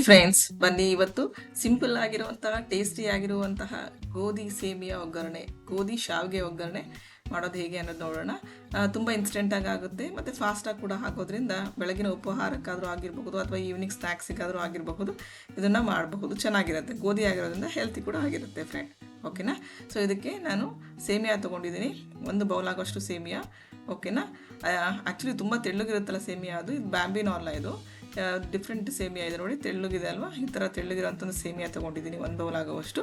Friends, ಬನ್ನಿ ಇವತ್ತು simple ಆಗಿರುವಂತಹ ಟೇಸ್ಟಿ ಆಗಿರುವಂತಹ ಗೋಧಿ ಸೇಮಿಯಾ ಒಗ್ಗರಣೆ, ಗೋಧಿ ಶಾವಿಗೆ ಒಗ್ಗರಣೆ ಮಾಡೋದು ಹೇಗೆ ಅನ್ನೋದು ನೋಡೋಣ. ತುಂಬ ಇನ್ಸ್ಟೆಂಟಾಗಿ ಆಗುತ್ತೆ ಮತ್ತು ಫಾಸ್ಟಾಗಿ ಕೂಡ ಆಗೋದ್ರಿಂದ ಬೆಳಗಿನ ಉಪಹಾರಕ್ಕಾದರೂ ಆಗಿರಬಹುದು ಅಥವಾ ಈವ್ನಿಂಗ್ ಸ್ನ್ಯಾಕ್ಸಿಗಾದರೂ ಆಗಿರಬಹುದು, ಇದನ್ನು ಮಾಡಬಹುದು. ಚೆನ್ನಾಗಿರುತ್ತೆ, ಗೋಧಿ ಆಗಿರೋದ್ರಿಂದ ಹೆಲ್ತಿ ಕೂಡ ಆಗಿರುತ್ತೆ ಫ್ರೆಂಡ್. ಓಕೆನಾ? ಸೊ ಇದಕ್ಕೆ ನಾನು ಸೇಮಿಯಾ ತೊಗೊಂಡಿದ್ದೀನಿ, 1 ಬೌಲ್ ಆಗೋಷ್ಟು ಸೇಮಿಯಾ. ಓಕೆನಾ? ಆ್ಯಕ್ಚುಲಿ ತುಂಬ ತೆಳ್ಳಗಿರುತ್ತಲ್ಲ ಸೇಮಿಯಾ, ಇದು ಬ್ಯಾಂಬಿನೋ ಅಲ್ಲ, ಇದು ಡಿಫ್ರೆಂಟ್ ಸೇಮಿಯಾ ಇದೆ ನೋಡಿ, ತೆಳ್ಳಗಿದೆ ಅಲ್ವಾ. ಈ ಥರ ತೆಳ್ಳಗಿರೋಂಥ ಒಂದು ಸೇಮಿಯಾ ತೊಗೊಂಡಿದ್ದೀನಿ, 1 ಬೌಲ್ ಆಗೋವಷ್ಟು.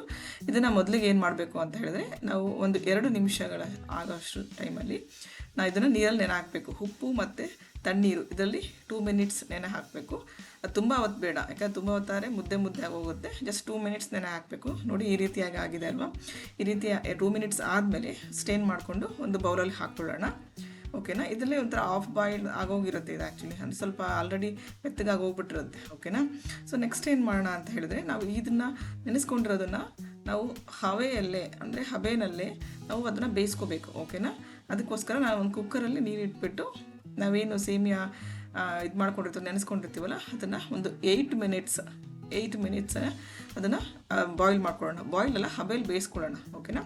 ಇದನ್ನು ಮೊದಲಿಗೆ ಏನು ಮಾಡಬೇಕು ಅಂತ ಹೇಳಿದ್ರೆ, ನಾವು 2 ನಿಮಿಷಗಳ ಆಗೋಷ್ಟು ಟೈಮಲ್ಲಿ ನಾವು ಇದನ್ನು ನೀರಲ್ಲಿ ನೆನೆ ಹಾಕಬೇಕು. ಉಪ್ಪು ಮತ್ತು ತಣ್ಣೀರು ಇದರಲ್ಲಿ 2 ಮಿನಿಟ್ಸ್ ನೆನೆ ಹಾಕಬೇಕು. ಅದು ತುಂಬ ಹೊತ್ತು ಬೇಡ, ಯಾಕಂದರೆ ತುಂಬ ಹೊತ್ತಾದರೆ ಮುದ್ದೆ ಆಗೋಗುತ್ತೆ. ಜಸ್ಟ್ 2 ಮಿನಿಟ್ಸ್ ನೆನೆ ಹಾಕಬೇಕು. ನೋಡಿ ಈ ರೀತಿಯಾಗಿ ಆಗಿದೆ ಅಲ್ವಾ. ಈ ರೀತಿ 2 ಮಿನಿಟ್ಸ್ ಆದಮೇಲೆ ಸ್ಟೇನ್ ಮಾಡಿಕೊಂಡು ಒಂದು ಬೌಲಲ್ಲಿ ಹಾಕ್ಕೊಳ್ಳೋಣ. ಓಕೆನಾ? ಇದರಲ್ಲೇ ಒಂಥರ ಆಫ್ ಬಾಯ್ಲ್ಡ್ ಆಗೋಗಿರುತ್ತೆ ಇದು ಆ್ಯಕ್ಚುಲಿ, ಅಂದರೆ ಸ್ವಲ್ಪ ಆಲ್ರೆಡಿ ಮೆತ್ತಗಾಗಿ ಹೋಗ್ಬಿಟ್ಟಿರುತ್ತೆ. ಓಕೆನಾ? ಸೊ ನೆಕ್ಸ್ಟ್ ಏನು ಮಾಡೋಣ ಅಂತ ಹೇಳಿದ್ರೆ, ನಾವು ಇದನ್ನು ನೆನೆಸ್ಕೊಂಡಿರೋದನ್ನು ನಾವು ಹವೆಯಲ್ಲೇ, ಅಂದರೆ ಹಬೆನಲ್ಲೇ ನಾವು ಅದನ್ನು ಬೇಯಿಸ್ಕೋಬೇಕು. ಓಕೆನಾ? ಅದಕ್ಕೋಸ್ಕರ ನಾವು ಒಂದು ಕುಕ್ಕರಲ್ಲಿ ನೀರು ಇಟ್ಬಿಟ್ಟು ನಾವೇನು ಸೇಮಿಯಾ ಇದು ಮಾಡ್ಕೊಂಡಿರ್ತೀವಿ, ನೆನೆಸ್ಕೊಂಡಿರ್ತೀವಲ್ಲ, ಅದನ್ನು ಒಂದು 8 ಮಿನಿಟ್ಸ್ ಅದನ್ನು ಬಾಯ್ಲ್ ಮಾಡ್ಕೊಳ್ಳೋಣ. ಬಾಯ್ಲ್ ಎಲ್ಲ ಹಬೆಯಲ್ಲಿ ಬೇಯಿಸ್ಕೊಳ್ಳೋಣ. ಓಕೆನಾ?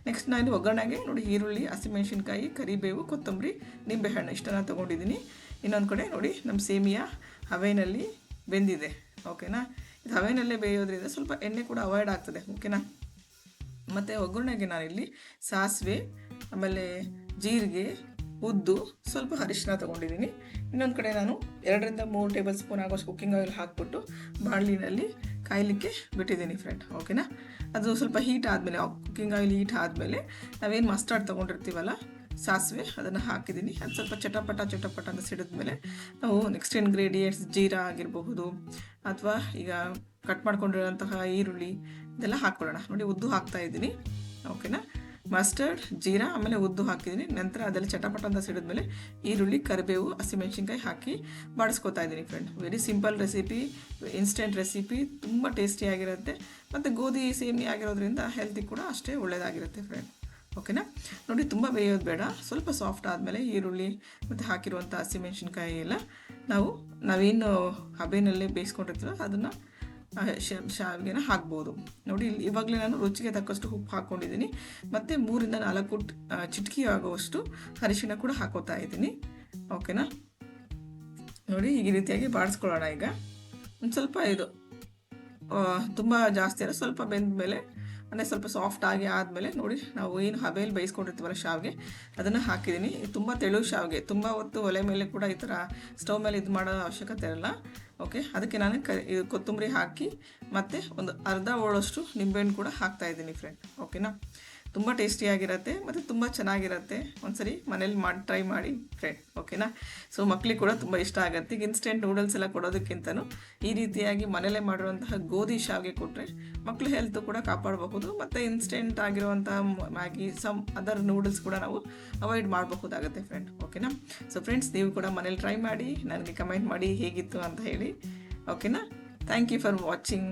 ನೆಕ್ಸ್ಟ್ ನಾನು ಒಗ್ಗರಣೆಗೆ ನೋಡಿ, ಈರುಳ್ಳಿ, ಹಸಿಮೆಣಸಿನ್ಕಾಯಿ, ಕರಿಬೇವು, ಕೊತ್ತಂಬರಿ, ನಿಂಬೆಹಣ್ಣು ಇಷ್ಟನ್ನು ತೊಗೊಂಡಿದ್ದೀನಿ. ಇನ್ನೊಂದು ಕಡೆ ನೋಡಿ, ನಮ್ಮ ಸೇಮಿಯಾ ಹವೆನಲ್ಲಿ ಬೆಂದಿದೆ. ಓಕೆನಾ? ಇದು ಹವೆನಲ್ಲೇ ಬೇಯೋದ್ರಿಂದ ಸ್ವಲ್ಪ ಎಣ್ಣೆ ಕೂಡ ಅವಾಯ್ಡ್ ಆಗ್ತದೆ. ಓಕೆನಾ? ಮತ್ತು ಒಗ್ಗರಣೆಗೆ ನಾನಿಲ್ಲಿ ಸಾಸಿವೆ, ಆಮೇಲೆ ಜೀರಿಗೆ, ಉದ್ದು, ಸ್ವಲ್ಪ ಅರಿಶಿನ ತೊಗೊಂಡಿದ್ದೀನಿ. ಇನ್ನೊಂದು ಕಡೆ ನಾನು 2-3 ಟೇಬಲ್ ಸ್ಪೂನ್ ಆಗೋಷ್ಟು ಕುಕ್ಕಿಂಗ್ ಆಯಿಲ್ ಹಾಕ್ಬಿಟ್ಟು ಬಾಣಲಿನಲ್ಲಿ ಕಾಯಲಿಕ್ಕೆ ಬಿಟ್ಟಿದ್ದೀನಿ ಫ್ರೆಂಡ್. ಓಕೆನಾ? ಅದು ಸ್ವಲ್ಪ ಹೀಟ್ ಆದಮೇಲೆ, ಕುಕ್ಕಿಂಗ್ ಆಯಿಲ್ ಹೀಟ್ ಆದಮೇಲೆ ನಾವೇನು ಮಸ್ಟರ್ಡ್ ತೊಗೊಂಡಿರ್ತೀವಲ್ಲ, ಸಾಸಿವೆ, ಅದನ್ನು ಹಾಕಿದ್ದೀನಿ. ಅದು ಸ್ವಲ್ಪ ಚಟಪಟ ಅಂತ ಸಿಡಿದ್ಮೇಲೆ ನಾವು ನೆಕ್ಸ್ಟ್ ಇಂಗ್ರೀಡಿಯೆಂಟ್ಸ್ ಜೀರಾ ಆಗಿರಬಹುದು, ಅಥವಾ ಈಗ ಕಟ್ ಮಾಡ್ಕೊಂಡಿರೋಂತಹ ಈರುಳ್ಳಿ, ಇದೆಲ್ಲ ಹಾಕ್ಕೊಳ್ಳೋಣ. ನೋಡಿ ಉದ್ದು ಹಾಕ್ತಾಯಿದ್ದೀನಿ. ಓಕೆನಾ? ಮಸ್ಟರ್ಡ್, ಜೀರಾ, ಆಮೇಲೆ ಉದ್ದು ಹಾಕಿದ್ದೀನಿ. ನಂತರ ಅದೆಲ್ಲ ಚಟಪಟ ಅಂತ ಸಿಡಿದ್ಮೇಲೆ ಈರುಳ್ಳಿ, ಕರಿಬೇವು, ಹಸಿಮೆಣಸಿನ್ಕಾಯಿ ಹಾಕಿ ಬಾಡಿಸ್ಕೊತಾ ಇದ್ದೀನಿ friend. Very simple recipe, instant recipe, ತುಂಬ ಟೇಸ್ಟಿಯಾಗಿರುತ್ತೆ. ಮತ್ತು ಗೋಧಿ ಸೇಮಿ ಆಗಿರೋದ್ರಿಂದ ಹೆಲ್ತಿ ಕೂಡ ಅಷ್ಟೇ ಒಳ್ಳೆಯದಾಗಿರುತ್ತೆ ಫ್ರೆಂಡ್. ಓಕೆನಾ? ನೋಡಿ ತುಂಬ ಬೇಯೋದು ಬೇಡ, ಸ್ವಲ್ಪ ಸಾಫ್ಟ್ ಆದಮೇಲೆ ಈರುಳ್ಳಿ ಮತ್ತು ಹಾಕಿರುವಂಥ ಹಸಿಮೆಣಸಿನ್ಕಾಯಿ ಎಲ್ಲ ನಾವೇನು ಹಬೆನಲ್ಲೇ ಬೇಯಿಸ್ಕೊಂಡಿರ್ತೀವೋ ಅದನ್ನು ಶಾವಿಗೆನ ಹಾಕ್ಬೋದು. ನೋಡಿ ಇಲ್ಲಿ ಇವಾಗಲೇ ನಾನು ರುಚಿಗೆ ತಕ್ಕಷ್ಟು ಉಪ್ಪು ಹಾಕ್ಕೊಂಡಿದ್ದೀನಿ, ಮತ್ತು 3-4 ಚಿಟಕಿ ಆಗುವಷ್ಟು ಅರಿಶಿನ ಕೂಡ ಹಾಕೋತಾ ಇದ್ದೀನಿ. ಓಕೆನಾ? ನೋಡಿ ಈ ರೀತಿಯಾಗಿ ಬಾಡಿಸ್ಕೊಳ್ಳೋಣ. ಈಗ ಒಂದು ಸ್ವಲ್ಪ ಇದು ತುಂಬ ಜಾಸ್ತಿ ಅಲ್ಲ, ಸ್ವಲ್ಪ ಬೆಂದ ಮೇಲೆ, ಅಂದರೆ ಸ್ವಲ್ಪ ಸಾಫ್ಟ್ ಆದಮೇಲೆ ನೋಡಿ, ನಾವು ಏನು ಹಬೆಯಲ್ಲಿ ಬೇಯಿಸ್ಕೊಂಡಿರ್ತೀವಲ್ಲ ಶಾವಿಗೆ, ಅದನ್ನು ಹಾಕಿದ್ದೀನಿ. ತುಂಬ ತೆಳು ಶಾವಿಗೆ, ತುಂಬ ಹೊತ್ತು ಒಲೆ ಮೇಲೆ ಕೂಡ ಈ ಥರ ಸ್ಟವ್ ಮೇಲೆ ಇದು ಮಾಡೋ ಅವಶ್ಯಕತೆ ಇರಲ್ಲ. ಓಕೆ? ಅದಕ್ಕೆ ನಾನು ಕೊತ್ತಂಬರಿ ಹಾಕಿ ಮತ್ತು ಒಂದು ಅರ್ಧ ಹೋಳಷ್ಟು ನಿಂಬೆಹಣ್ಣು ಕೂಡ ಹಾಕ್ತಾಯಿದ್ದೀನಿ ಫ್ರೆಂಡ್. ಓಕೆನಾ? ತುಂಬ ಟೇಸ್ಟಿಯಾಗಿರುತ್ತೆ ಮತ್ತು ತುಂಬ ಚೆನ್ನಾಗಿರುತ್ತೆ. ಒಂದ್ಸರಿ ಮನೇಲಿ ಟ್ರೈ ಮಾಡಿ ಫ್ರೆಂಡ್. ಓಕೆನಾ? ಸೊ ಮಕ್ಕಳಿಗೆ ಕೂಡ ತುಂಬ ಇಷ್ಟ ಆಗುತ್ತೆ. ಈಗ ಇನ್ಸ್ಟೆಂಟ್ ನೂಡಲ್ಸ್ ಎಲ್ಲ ಕೊಡೋದಕ್ಕಿಂತಲೂ ಈ ರೀತಿಯಾಗಿ ಮನೇಲೇ ಮಾಡಿರುವಂತಹ ಗೋಧಿ ಶಾವಿಗೆ ಕೊಟ್ಟರೆ ಮಕ್ಕಳ ಹೆಲ್ತ್ ಕೂಡ ಕಾಪಾಡಬಹುದು, ಮತ್ತು ಇನ್ಸ್ಟೆಂಟ್ ಆಗಿರುವಂತಹ ಮ್ಯಾಗಿ, ಸಮ್ ಅದರ್ ನೂಡಲ್ಸ್ ಕೂಡ ನಾವು ಅವಾಯ್ಡ್ ಮಾಡಬಹುದಾಗುತ್ತೆ ಫ್ರೆಂಡ್. ಓಕೆನಾ? ಸೊ ಫ್ರೆಂಡ್ಸ್, ನೀವು ಕೂಡ ಮನೇಲಿ ಟ್ರೈ ಮಾಡಿ ನನಗೆ ಕಮೆಂಟ್ ಮಾಡಿ ಹೇಗಿತ್ತು ಅಂತ ಹೇಳಿ. ಓಕೆನಾ? Thank you for watching.